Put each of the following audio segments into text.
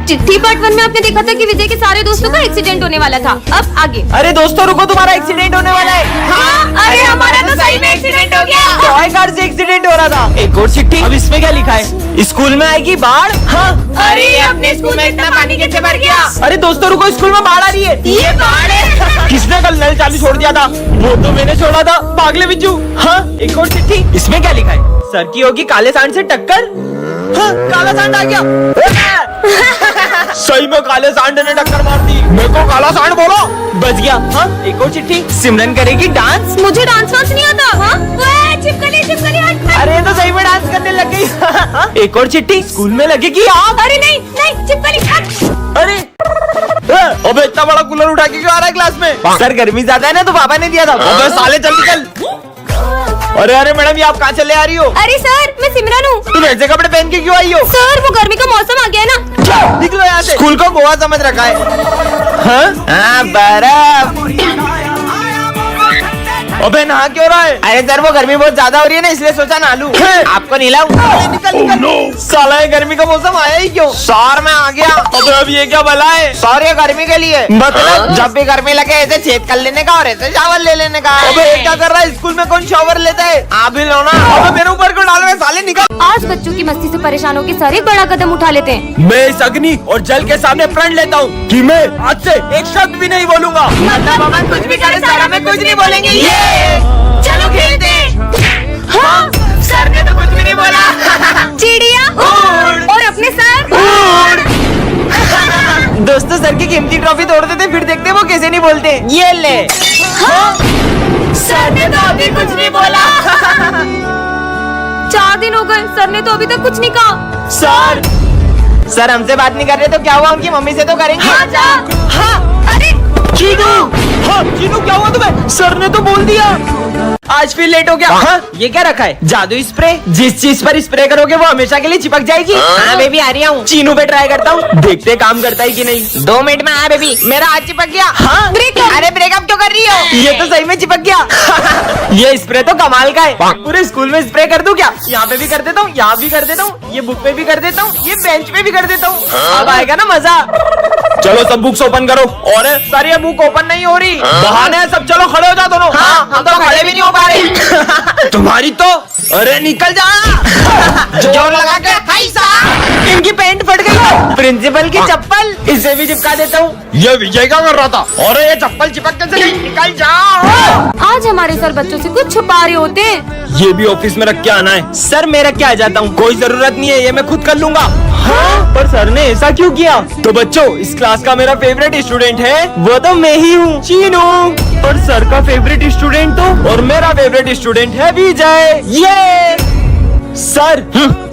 चिट्ठी पार्ट 1 में आपने देखा था कि विजय के सारे दोस्तों का एक्सीडेंट होने वाला था। अब आगे। अरे दोस्तों रुको, तुम्हारा एक्सीडेंट होने वाला है। हाँ, अरे हमारा तो सही में एक्सीडेंट हो गया। टॉय कार से एक्सीडेंट हो रहा था। एक और चिट्ठी। अब इसमें क्या लिखा है? स्कूल में आएगी बाढ़। हाँ, अरे अपने स्कूल में इतना पानी कैसे भर गया? अरे दोस्तों रुको, स्कूल में बाढ़ आ रही है। ये बाढ़ है। किसने कल नल चालू छोड़ दिया था? वो तो मैंने छोड़ा था, पागले बिज्जू। हाँ, एक और चिट्ठी। इसमें क्या लिखा है? सर की होगी काले सांड से टक्कर। हाँ, काला सांड आ गया। सही में काले सांड ने टक्कर मार दी। मेरे को काला सांड बोलो। बच गया। हाँ, एक और चिट्ठी। सिमरन करेगी डांस। मुझे डांस वांस नहीं आता। हाँ, चिपकली चिपकली हट। अरे तो सही में डांस करने लग गई। एक और चिट्ठी। स्कूल में लगेगी आग। अरे नहीं नहीं, चिपकली हट। अरे अबे इतना बड़ा कूलर उठा के क्यों आ रहा है क्लास में? सर गर्मी ज्यादा है ना, तो पापा ने दिया था। अबे साले जल्दी चल। अरे अरे मैडम, ये आप कहाँ चले आ रही हो? अरे सर, मैं सिमरन हूँ। तुम ऐसे कपड़े पहन के क्यों आई हो? सर वो गर्मी का मौसम आ गया ना। निकलो यहाँ से। स्कूल को गोवा समझ रखा है। हाँ, बर्फ। अबे नहा क्यों रहा है? अरे सर वो गर्मी बहुत ज्यादा हो रही है ना, इसलिए सोचा नहा लूं। आपको नहलाऊं? निकल निकल। साला ये गर्मी का मौसम आया ही क्यों? सर मैं आ गया। अबे अब ये क्या भला है? सर ये गर्मी के लिए। मतलब जब भी गर्मी लगे ऐसे छेद कर लेने का और ऐसे शावर ले लेने का। अबे ये क्या कर रहा है? स्कूल में कौन शावर लेता है? आप भी लो ना। अबे मेरे ऊपर क्यों डाल रहे हैं साले? निकल। आज बच्चों की मस्ती से परेशान होकर सर एक बड़ा कदम उठा लेते हैं। मैं इस अग्नि और जल के सामने प्रण लेता हूँ कि मैं आज से एक शब्द भी नहीं बोलूंगा। मतलब हम कुछ भी करें सर हमें कुछ नहीं बोलेंगे। ये चलो खेलते हैं। हाँ, सर ने तो कुछ भी नहीं बोला। चिड़िया और अपने सर। दोस्तों सर की कीमती ट्रॉफी तोड़ देते, फिर देखते वो कैसे नहीं बोलते। ये ले। हाँ? सर ने तो अभी कुछ नहीं बोला। 4 दिन हो गए, सर ने तो अभी तक कुछ नहीं कहा। सर हमसे बात नहीं कर रहे तो क्या हुआ? उनकी मम्मी से तो करेंगे। हाँ जा। हाँ, अरे चीनू। हाँ चीनू, क्या हुआ तुम्हें? सर ने तो बोल दिया। आज फिर लेट हो गया। हाँ, ये क्या रखा है? जादू स्प्रे। जिस चीज पर स्प्रे करोगे वो हमेशा के लिए चिपक जाएगी। हाँ बेबी आ रही हूँ। चीनू पे ट्राई करता हूँ, देखते काम करता है कि नहीं। 2 मिनट में। हाँ बेबी, मेरा हाथ चिपक गया। हाँ ब्रेकअप। अरे ब्रेकअप क्यों कर रही हो? ये तो सही में चिपक गया। ये स्प्रे तो कमाल का है। पूरे स्कूल में स्प्रे कर दूं क्या? यहाँ पे भी कर देता हूँ, यहाँ भी कर देता हूँ, ये बुक पे भी कर देता हूँ, ये बेंच पे भी कर देता हूँ। अब आएगा ना मजा। चलो सब बुक्स ओपन करो। और सर ये बुक ओपन नहीं हो रही। बहाने हैं सब, चलो खड़े हो जाओ दोनों। हाँ, हम तो खड़े भी नहीं हो पा रहे। तुम्हारी तो। अरे निकल जा। जोर लगा के। इनकी पैंट फट गई। प्रिंसिपल की चप्पल। इसे भी चिपका देता हूँ। ये विजय क्या कर रहा था? और ये चप्पल चिपक कैसे गई? निकल जाओ। आज हमारे सर बच्चों से कुछ छुपा रहे होते हैं। ये भी ऑफिस में रख के आना है। सर मैं रख के आ जाता हूँ, कोई जरूरत नहीं है, ये मैं खुद कर लूंगा। हाँ? पर सर ने ऐसा क्यों किया? तो बच्चों इस क्लास का मेरा फेवरेट स्टूडेंट है, वो तो मैं ही हूँ, चीनू। और सर का फेवरेट स्टूडेंट तो, और मेरा फेवरेट स्टूडेंट है विजय। ये सर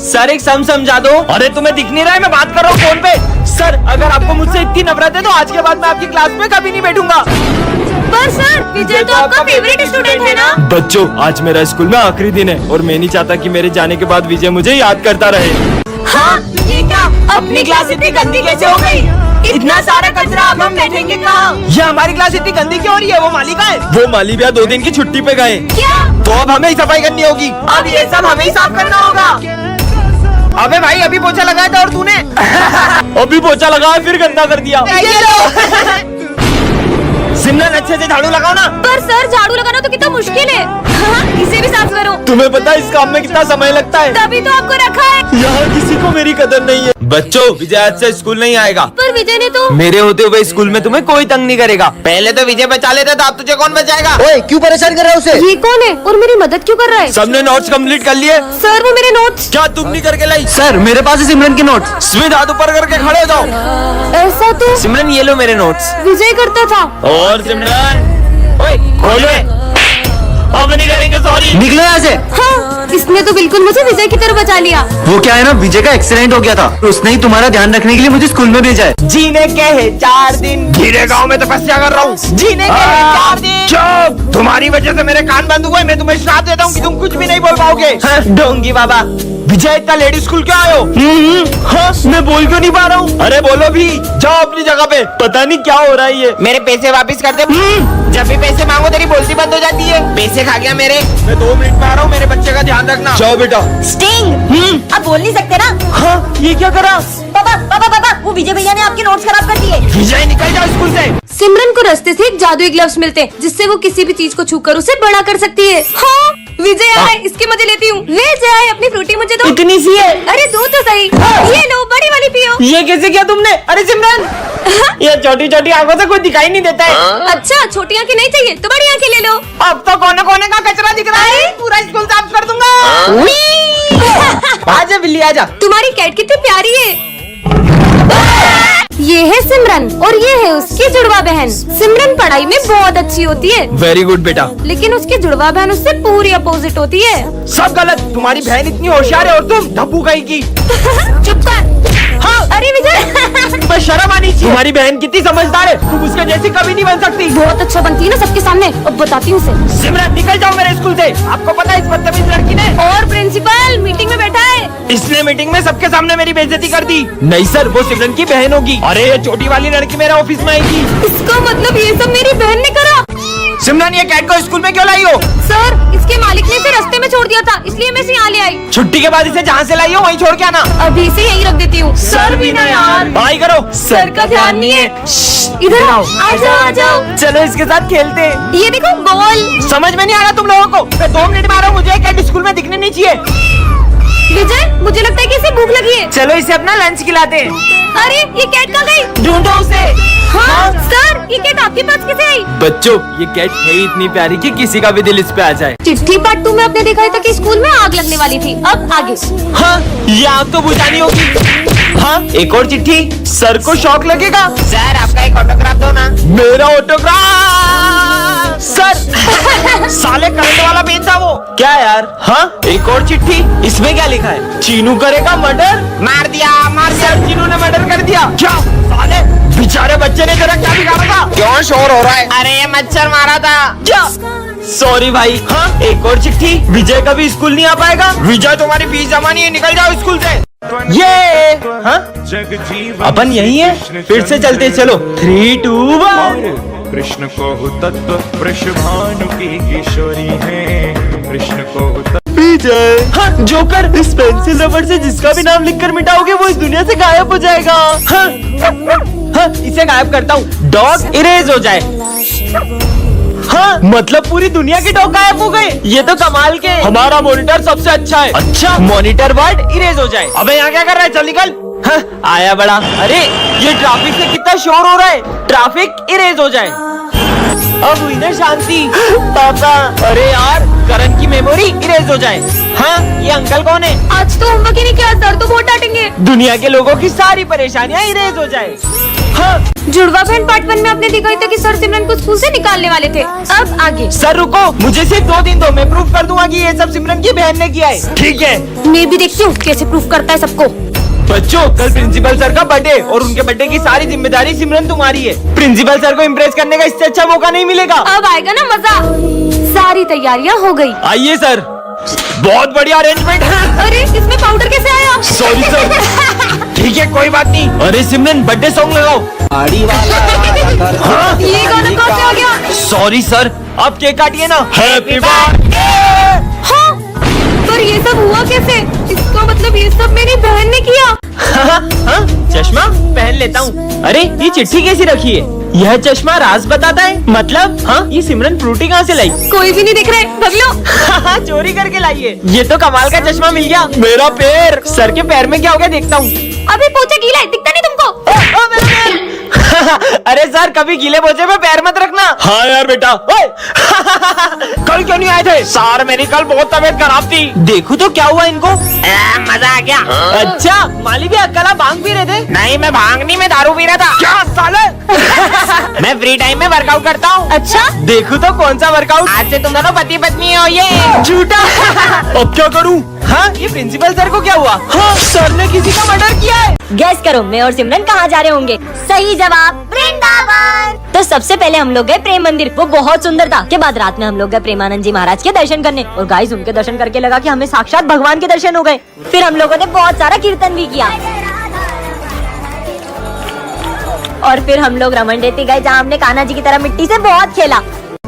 सर एक समझा दो। अरे तुम्हें दिख नहीं रहा है? मैं बात कर रहा हूँ फोन पे। सर अगर आपको मुझसे इतनी नफरत है तो आज के बाद मैं आपकी क्लास में कभी नहीं बैठूंगा। पर सर विजय तो आपका फेवरेट स्टूडेंट है ना? बच्चों आज मेरा स्कूल में आखिरी दिन है और मैं नहीं चाहता कि मेरे जाने के बाद विजय मुझे याद करता रहे। हाँ, ये क्या? अपनी क्लास इतनी गंदी कैसे हो गई? इतना सारा कचरा, अब हम बैठेंगे कहाँ? ये हमारी क्लास इतनी गंदी क्यों हो रही है? वो माली कहाँ है? वो माली भैया 2 दिन की छुट्टी पे गए। क्या? तो अब हमें ही सफाई करनी होगी। अब ये सब हमें ही साफ करना होगा। अबे भाई अभी पोछा लगाया था और तूने अभी पोछा लगाया फिर गंदा कर दिया। ये लो। सिमरन अच्छे से झाड़ू लगाओ ना। पर सर झाड़ू लगाना तो कितना मुश्किल है। हाँ, इसे भी साफ करो। तुम्हें पता है इस काम में कितना समय लगता है? तभी तो आपको रखा है। यहाँ किसी को मेरी कदर नहीं है। बच्चों विजय आज से स्कूल नहीं आएगा। पर विजय ने तो। मेरे होते हुए स्कूल में तुम्हें कोई तंग नहीं करेगा। पहले तो विजय बचा लेता था, अब तुझे कौन बचाएगा? ओए क्यों परेशान कर रहा है उसे? ये कौन है और मेरी मदद क्यों कर रहा है? सबने नोट्स कंप्लीट कर लिए? सर वो मेरे नोट्स। क्या तुम नहीं करके लाई? सर मेरे पास है सिमरन के नोट्स। स्मित हाथ ऊपर करके खड़े हो जाओ। ऐसा तो सिमरन ये लो मेरे नोट्स। विजय करता था। और सिमरन ओए खोलो। अब नहीं करेंगे, सॉरी। निकलो यहाँ से। हाँ, इसने तो बिल्कुल मुझे विजय की तरह बचा लिया। वो क्या है ना, विजय का एक्सीडेंट हो गया था, उसने ही तुम्हारा ध्यान रखने के लिए मुझे स्कूल में भेजा है। जीने के है 4 दिन। जीने गाँव में तपस्या कर रहा हूँ। जीने के है 4 दिन। चुप, तुम्हारी वजह से मेरे कान बंद हुए। मैं तुम्हें श्राप देता हूँ कि तुम कुछ भी नहीं बोल पाओगे। डोंगी बाबा। विजय इतना लेडी स्कूल क्यों आए हो? हाँ, मैं बोल क्यों नहीं पा रहा हूँ? अरे बोलो अभी जाओ अपनी जगह पे। पता नहीं क्या हो रहा है ये। मेरे पैसे वापस कर दे। जब भी पैसे मांगो तेरी बोलती बंद हो जाती है। पैसे खा गया मेरे। मैं 2 मिनट में आ रहा हूँ, मेरे बच्चे का ध्यान रखना। जाओ बेटा। स्टिंग, अब बोल नहीं सकते ना। हाँ, ये क्या करा? पापा पापा पापा, वो विजय भैया ने आपके नोट्स खराब कर दिए। विजय निकल जाओ स्कूल से। सिमरन को रास्ते से एक जादुई ग्लव्स मिलते हैं जिससे वो किसी भी चीज को छूकर उसे बड़ा कर सकती है। हाँ, विजय आए, इसके मजे लेती हूँ। विजय आए, अपनी फ्रूटी मुझे दो। इतनी सी है। अरे दो तो सही। ये लो, बड़ी वाली पियो। ये कैसे किया तुमने? अरे सिमरन, ये छोटी छोटी आंखों से कुछ दिखाई नहीं देता है। अच्छा, छोटी आंखें नहीं चाहिए तो बड़ी आंखें ले लो। अब तो कोने कोने का कचरा दिख रहा है। पूरा स्कूल साफ कर दूंगा। आजा बिल्ली आजा। तुम्हारी कैट कितनी प्यारी है। ये है सिमरन और ये है उसकी जुड़वा बहन। सिमरन पढ़ाई में बहुत अच्छी होती है, वेरी गुड बेटा। लेकिन उसकी जुड़वा बहन उससे पूरी अपोजिट होती है। सब गलत। तुम्हारी बहन इतनी होशियार है और तुम धब्बू कहीं की। चुप कर। हाँ, अरे विजय, तुम्हें शर्म आनी चाहिए। तुम्हारी बहन कितनी समझदार है, तुम उसके जैसी कभी नहीं बन सकती। बहुत अच्छा बनती है ना सबके सामने। अब बताती हूँ उसे। सिमरन निकल जाओ मेरे स्कूल से। आपको पता है इस बदतमीज लड़की ने। और प्रिंसिपल मीटिंग में बैठा है। इसने मीटिंग में सबके सामने मेरी बेइज्जती कर दी। नहीं सर, वो सिमरन की बहन होगी। अरे ये छोटी वाली लड़की मेरे ऑफिस में आएगी। इसका मतलब ये सब मेरी बहन ने करा। सिमरन, ये कैट को स्कूल में क्यों लाई हो? सर, इसके मालिक ने इसे रास्ते में छोड़ दिया था, इसलिए मैं इसे यहाँ ले आई। छुट्टी के बाद इसे जहाँ से लाई हो वहीं छोड़ के आना। अभी इसे यहीं रख देती हूँ। सर भी ना यार। पढ़ाई करो। सर का ध्यान नहीं है। इधर आओ, आ जाओ आ जाओ। चलो इसके साथ खेलते हैं। ये देखो बॉल। समझ में नहीं आ रहा तुम लोगों को। मैं 2 मिनट में आ रहा हूँ, मुझे कैट स्कूल में दिखने नहीं चाहिए। विजय, मुझे लगता है कि इसे भूख लगी है। चलो इसे अपना लंच खिलाते हैं। अरे ये कैट कहाँ गई? ढूंढो उसे। हाँ सर, ये कैट आपके पास कैसे आई? बच्चों, ये कैट है ही इतनी प्यारी कि किसी का भी दिल इस पे आ जाए। चिट्ठी पार्ट 2 में आपने देखा था कि स्कूल में आग लगने वाली थी। अब आगे। हाँ, ये आग तो बुझानी होगी। हाँ, एक और चिट्ठी। सर को शौक लगेगा। सर आपका एक ऑटोग्राफ दो ना। मेरा ऑटोग्राफ। सर साले करंट वाला पेन था वो। क्या यार? हाँ, एक और चिट्ठी। इसमें क्या लिखा है? चीनू करेगा मर्डर। मार दिया मार दिया। सर, चीनू ने मर्डर कर दिया। क्या साले, बेचारे बच्चे ने जरा क्या बिगाड़ा था? क्यों शोर हो रहा है? अरे ये मच्छर मारा था। क्या? सॉरी भाई। हाँ, एक और चिट्ठी। विजय कभी स्कूल नहीं आ पाएगा। विजय, तुम्हारी फीस जमा नहीं है, निकल जाओ स्कूल से। ये हाँ, अपन यही है। फिर से चलते, चलो 3, 2, 1। कृष्ण को तत्व वृषभानु की किशोरी है। कृष्ण को विजय। हाँ, जोकर, इस पेंसिल रबड़ से जिसका भी नाम लिखकर मिटाओगे वो इस दुनिया से गायब हो जाएगा। हाँ, हाँ, इसे गायब करता हूँ, डॉग इरेज हो जाए। हाँ, मतलब पूरी दुनिया के डॉग गायब हो गए। ये तो कमाल के। हमारा मॉनिटर सबसे अच्छा है। अच्छा, मॉनिटर वर्ड इरेज हो जाए। अबे यहाँ क्या कर रहा है? चल निकल। हाँ, आया बड़ा। अरे ये ट्रैफिक से कितना शोर हो रहा है। ट्रैफिक इरेज हो जाए। अब हुई ना शांति। पापा, अरे यार, करण की मेमोरी इरेज हो जाए। हाँ, ये अंकल कौन है? आज तो होमवर्क ही नहीं किया, सर तो बहुत डांटेंगे। दुनिया के लोगों की सारी परेशानियाँ इरेज हो जाए। हाँ, जुड़वा बहन पार्ट 1 में आपने देखा था कि सर सिमरन को स्कूल से निकालने वाले थे। अब आगे। सर रुको, मुझे सिर्फ 2 दिन दो, मैं प्रूफ कर दूंगा कि ये सब सिमरन की बहन ने किया है। ठीक है, मैं भी देखती हूँ कैसे प्रूफ करता है सबको। बच्चों, कल प्रिंसिपल सर का बर्थडे और उनके बर्थडे की सारी जिम्मेदारी सिमरन तुम्हारी है। प्रिंसिपल सर को इम्प्रेस करने का इससे अच्छा मौका नहीं मिलेगा। अब आएगा ना मजा। सारी तैयारियां हो गई। आइए सर, बहुत बढ़िया अरेंजमेंट है। अरे इसमें पाउडर कैसे आया? Sorry sir. ठीक है, कोई बात नहीं। अरे सिमरन, बर्थडे सॉन्ग लगाओ। हाँ? ये गाना कहाँ से आ गया? सॉरी सर, आप केक काटिए ना। Happy birthday. हाँ, पर ये सब हुआ कैसे? इसका मतलब ये सब मेरी बहन ने किया। हाँ, चश्मा पहन लेता हूँ। अरे ये चिट्ठी कैसी रखी है? यह चश्मा राज बताता है। मतलब हाँ, ये सिमरन फ्रूटी कहाँ से लाई? कोई भी नहीं दिख रहा है, भाग लो। चोरी करके लाई है। ये तो कमाल का चश्मा मिल गया। मेरा पैर, सर के पैर में क्या हो गया देखता हूँ। अभी पोछा गीला है, दिखता नहीं तुमको? मेरा पैर। अरे सर, कभी गीले बोझे पे पैर मत रखना। हाँ यार बेटा। कल क्यों नहीं आए थे? सर, मेरी कल बहुत तबीयत खराब थी। देखो तो क्या हुआ इनको। मजा आ गया। अच्छा, माली भी अकेला भांग पी रहे थे? नहीं, मैं भांग नहीं, मैं दारू पी रहा था। क्या साले? मैं फ्री टाइम में वर्कआउट करता हूँ। अच्छा, देखो तो कौन सा वर्कआउट। आज से तुम दोनों पति पत्नी हो। ये झूठा। अब क्या करूँ? हाँ, ये प्रिंसिपल सर को क्या हुआ? हाँ, सर ने किसी का मर्डर किया है। गैस करो, मैं और सिमरन कहाँ जा रहे होंगे? सही जवाब, वृंदावन। तो सबसे पहले हम लोग गए प्रेम मंदिर, वो बहुत सुंदर था। के बाद रात में हम लोग गए प्रेमानंद जी महाराज के दर्शन करने, और गाइस उनके दर्शन करके लगा कि हमें साक्षात भगवान के दर्शन हो गए। फिर हम लोगों ने बहुत सारा कीर्तन भी किया। और फिर हम लोग रमन रेती गए जहाँ हमने कान्हा जी की तरह मिट्टी से बहुत खेला।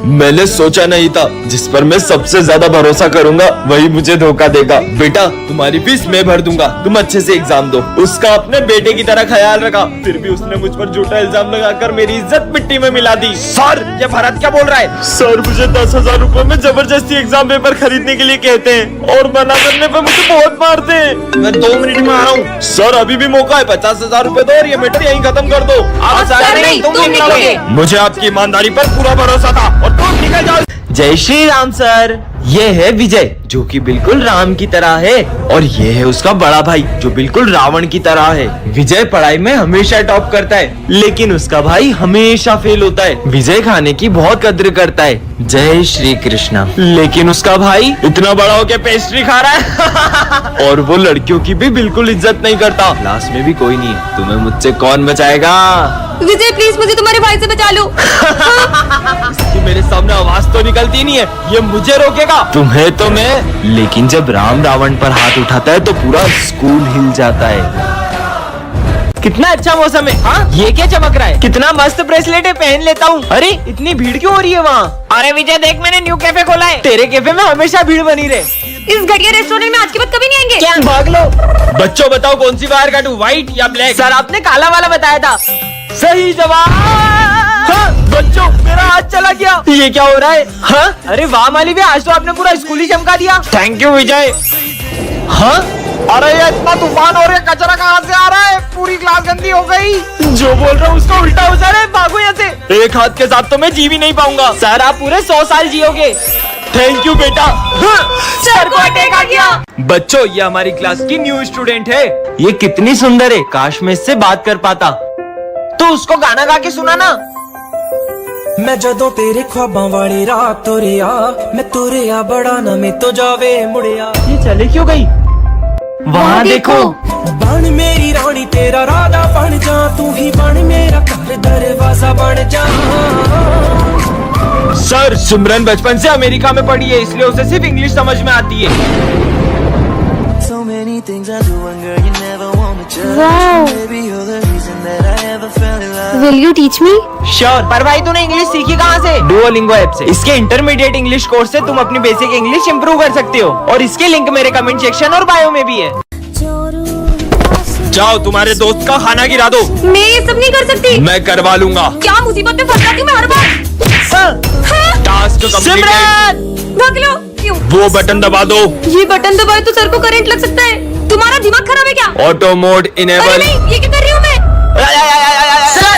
मैंने सोचा नहीं था जिस पर मैं सबसे ज्यादा भरोसा करूंगा वही मुझे धोखा देगा। बेटा तुम्हारी फीस मैं भर दूंगा, तुम अच्छे से एग्जाम दो। उसका अपने बेटे की तरह ख्याल रखा, फिर भी उसने मुझ पर झूठा इल्जाम लगाकर मेरी इज्जत मिट्टी में मिला दी। सर ये भरत क्या बोल रहा है? सर मुझे 10,000 रूपए में जबरदस्ती एग्जाम पेपर खरीदने के लिए कहते हैं और मना करने पर मुझे बहुत मारते हैं। मैं 2 मिनट में आ रहा हूँ। सर अभी भी मौका है, 50,000 रूपए दो और ये मैटर यहीं खत्म कर दो। सर नहीं, तुम निकलोगे। मुझे आपकी ईमानदारी पर पूरा भरोसा था और तुम निकल जाओ। जय श्री राम सर। ये है विजय जो कि बिल्कुल राम की तरह है और ये है उसका बड़ा भाई जो बिल्कुल रावण की तरह है। विजय पढ़ाई में हमेशा टॉप करता है लेकिन उसका भाई हमेशा फेल होता है। विजय खाने की बहुत कद्र करता है, जय श्री कृष्णा, लेकिन उसका भाई इतना बड़ा होके पेस्ट्री खा रहा है और वो लड़कियों की भी बिल्कुल इज्जत नहीं करता। क्लास में भी कोई नहीं है, तुम्हें मुझसे कौन बचाएगा? विजय प्लीज मुझे तुम्हारे भाई से बचा लो। कि मेरे सामने आवाज तो निकलती नहीं है, ये मुझे रोकेगा? तुम्हें तो मैं, लेकिन जब राम रावण पर हाथ उठाता है तो पूरा स्कूल हिल जाता है। कितना अच्छा मौसम है। हाँ ये क्या चमक रहा है? कितना मस्त ब्रेसलेट है, पहन लेता हूँ। अरे इतनी भीड़ क्यों हो रही है वहाँ? अरे विजय देख मैंने न्यू कैफे खोला है। तेरे कैफे में हमेशा भीड़ बनी रहे। इस घटिया रेस्टोरेंट में आज के बाद कभी नहीं आएंगे। क्या भाग लो। बच्चों बताओ कौन सी वायर काटूं, व्हाइट या ब्लैक? सर आपने काला वाला बताया था। सही जवाब। हाँ, बच्चों मेरा हाथ चला गया। ये क्या हो रहा है? हाँ? अरे वाह माली भी, आज तो आपने पूरा स्कूल ही चमका दिया। थैंक यू विजय। हाँ अरे ये इतना तूफान हो रहा है, कचरा कहाँ से आ रहा है? पूरी क्लास गंदी हो गई। जो बोल रहा हूँ उसका उल्टा हो जा रहा है। भागो यहाँ से। एक हाथ के साथ तो मैं जी भी नहीं पाऊंगा। सर आप पूरे 100 साल जियोगे। थैंक यू बेटा। सर को अटैक आ गया। बच्चों ये हमारी क्लास की न्यू स्टूडेंट है। ये कितनी सुंदर है, काश मैं इससे बात कर पाता। तो उसको गाना गा के सुनाना। मैं जदों तेरे ख्वाबां वाली रात तुरिया, मैं तुरिया बड़ा ना मैं तो जावे मुड़िया। ये चले क्यों गई? वहाँ देखो। बन मेरी रानी तेरा राधा बन जा, तू ही बन मेरा घर दरवाजा बन जा। सर सिमरन बचपन से अमेरिका में पढ़ी है इसलिए उसे सिर्फ इंग्लिश समझ में आती है। So many things I do and girl you never want to judge. Baby you're the reason that I ever fell in love. Will you teach me? Sure. पर भाई तूने इंग्लिश सीखी कहाँ से? डुओलिंगो ऐप से। इसके इंटरमीडिएट इंग्लिश कोर्स से तुम अपनी बेसिक इंग्लिश इंप्रूव कर सकते हो और इसके लिंक मेरे कमेंट सेक्शन और बायो में भी है। जाओ तुम्हारे दोस्त का खाना गिरा दो। मैं ये सब नहीं कर सकती। मैं करवा लूंगा। क्या मुसीबत में फंस जाती हूँ मैं हर बार। टास्क कंप्लीट है। भाग लो। क्यों? वो बटन दबा दो। ये बटन दबाए तो सर को करंट लग सकता है। तुम्हारा दिमाग खराब है क्या? ऑटो मोड अरे इनेबल। नहीं, ये क्या कर रही हूँ मैं? सर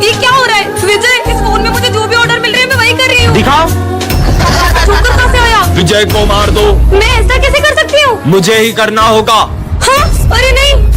ये क्या हो रहा है? विजय इस फोन में मुझे जो भी ऑर्डर मिल रहे हैं मैं वही कर रही हूँ। दिखाओ। जोकर कहाँ से आया? विजय को मार दो। मैं ऐसा कैसे कर सकती हूँ? मुझे ही करना होगा। हाँ? अरे नहीं